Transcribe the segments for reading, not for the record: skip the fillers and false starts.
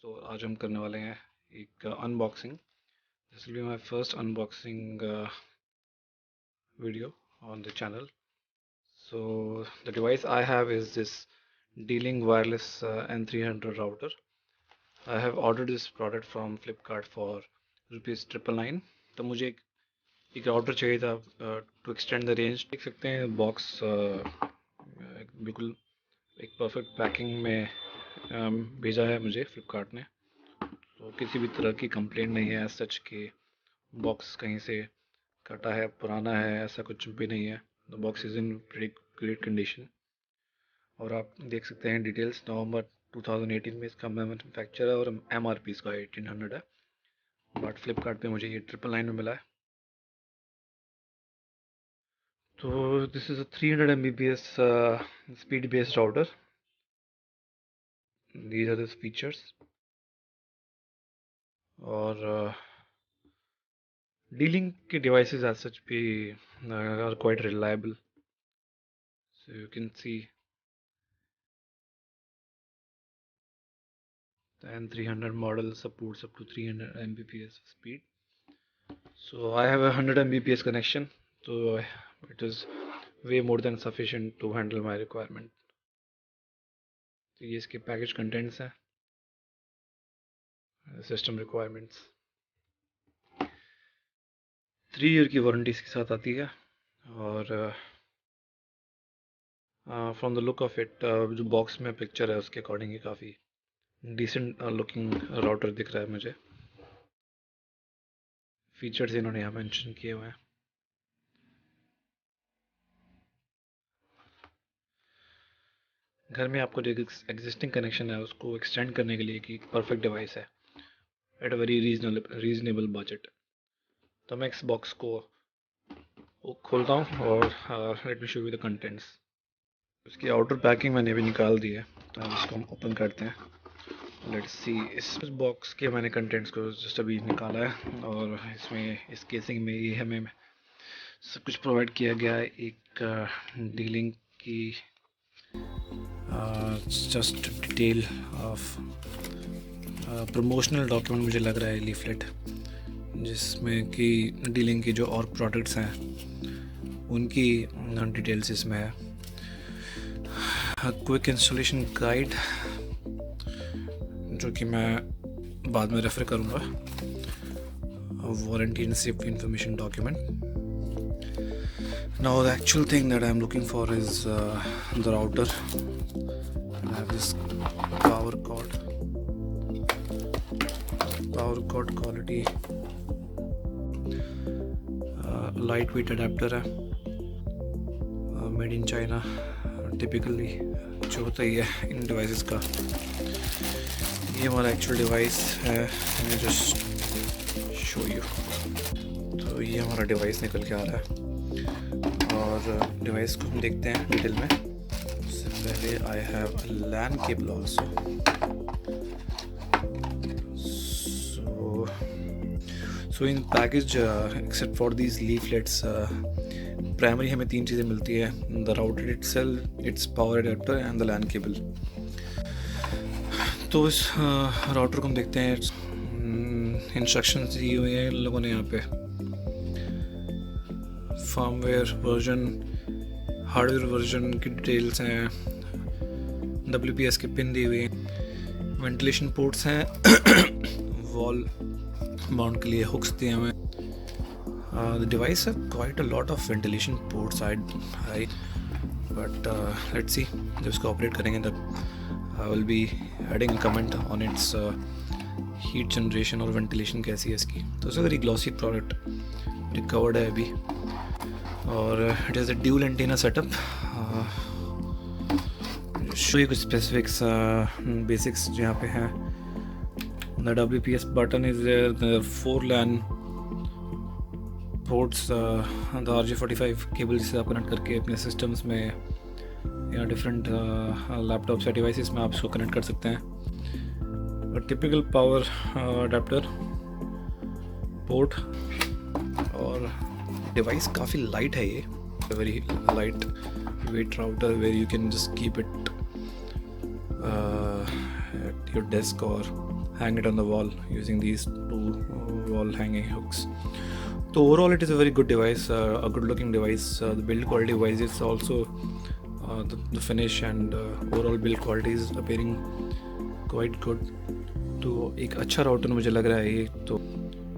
दोस्तों, आज हम करने वाले हैं एक unboxing. This will be my first unboxing video on the channel. So the device I have is this D-Link wireless N300 router. I have ordered this product from Flipkart for rupees 999. तो मुझे एक router चाहिए था to extend the range. देख सकते हैं box बिल्कुल एक परफेक्ट पैकिंग में भेजा है मुझे फ्लिपकार्ट ने. तो किसी भी तरह की कंप्लेंट नहीं है सच कि बॉक्स कहीं से कटा है, पुराना है, ऐसा कुछ भी नहीं है. The box is in pretty great condition. और आप देख सकते हैं डिटेल्स. नवंबर 2018 में इसका मैन्युफैक्चर है और MRP इसका 1800 है, बट फ्लिपकार्ट पे मुझे ये 999 में मिला है. तो this is a 300 Mbps speed based router. These are the features. और D-Link के devices as such भी are quite reliable. So you can see the N300 model supports up to 300 Mbps speed. So I have a 100 Mbps connection, so it is way more than sufficient to handle my requirement. तो ये इसके package contents हैं. System requirements 3 year की warranty इसके साथ आती है. और from the look of it, जो बॉक्स में पिक्चर है उसके अकॉर्डिंग ही काफ़ी डिसेंट लुकिंग राउटर दिख रहा है मुझे. फीचर्स इन्होंने यहाँ मेंशन किए हुए हैं. घर में आपको जो एग्जिस्टिंग कनेक्शन है उसको एक्सटेंड करने के लिए एक परफेक्ट डिवाइस है at a very reasonable budget. तो मैं इस बॉक्स को खोलता हूँ और let me show you the contents. उसकी आउटर पैकिंग मैंने अभी निकाल दी है, तो हम इसको ओपन करते हैं. Let's see. इस बॉक्स के मैंने कंटेंट्स को जस्ट अभी निकाला है और इसमें इस केसिंग में ये हमें सब कुछ प्रोवाइड किया गया है. एक D-Link की just detail of promotional document मुझे लग रहा है, लीफलेट, जिसमें कि D-Link की जो और प्रोडक्ट्स हैं उनकी डिटेल्स इसमें है. क्विक इंस्टॉलेशन गाइड जो कि मैं बाद में रेफर करूँगा. Warranty and safety information document. Now the actual thing that I am looking for is the router. I have this power cord quality. Lightweight adapter है, made in China. Typically जो होता ही है इन डिवाइसेस का. ये हमारा actual device है. मैं just show you. तो ये हमारा डिवाइस निकल के आ रहा है और डिवाइस को हम देखते हैं डिटेल में. उससे पहले I have a LAN cable also. So in package except for these leaflets, primary हमें 3 चीज़ें मिलती है. The router itself, its power adapter and the LAN cable. तो इस राउटर को हम देखते हैं. इंस्ट्रक्शंस दी हुई हैं इन लोगों ने यहाँ पे. फर्मवेयर वर्जन, हार्डवेयर वर्जन की डिटेल्स हैं. WPS के पिन दी हुई हैं. वेंटिलेशन पोर्ट्स हैं वॉल माउंट के लिए हुक्स दिए हुए. The device has quite a lot of ventilation ports, but let's see. जब इसको ऑपरेट करेंगे तब I will be adding a comment on its heat generation और ventilation कैसी है इसकी. तो it's a very glossy product, recovered है अभी. और it is a dual antenna setup. So कुछ स्पेसिफिक्स बेसिक्स यहाँ पे हैं. The WPS button is there. The 4 LAN ports, the RJ45 cable जिसे आप कनेक्ट करके अपने सिस्टम्स में या डिफरेंट लैपटॉप्स या डिवाइसेस में आप इसको कनेक्ट कर सकते हैं. Typical power adapter port. और डिवाइस काफ़ी लाइट है. ये very light weight router where you can just keep it at your desk और hang it on the wall using these two wall hanging hooks. So overall it is a very good device, a good looking device. The build quality wise is also the finish and overall build quality is appearing quite good. तो एक अच्छा router मुझे लग रहा है ये, तो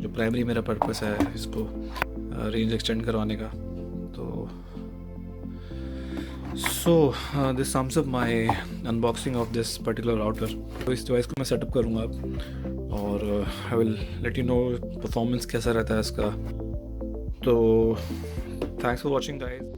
जो प्राइमरी मेरा पर्पस है इसको रेंज एक्सटेंड करवाने का. तो this sums up my unboxing of this particular router. तो इस डिवाइस को मैं सेटअप करूँगा अब और I will let you know performance कैसा रहता है इसका. तो थैंक्स फॉर वॉचिंग गाइस.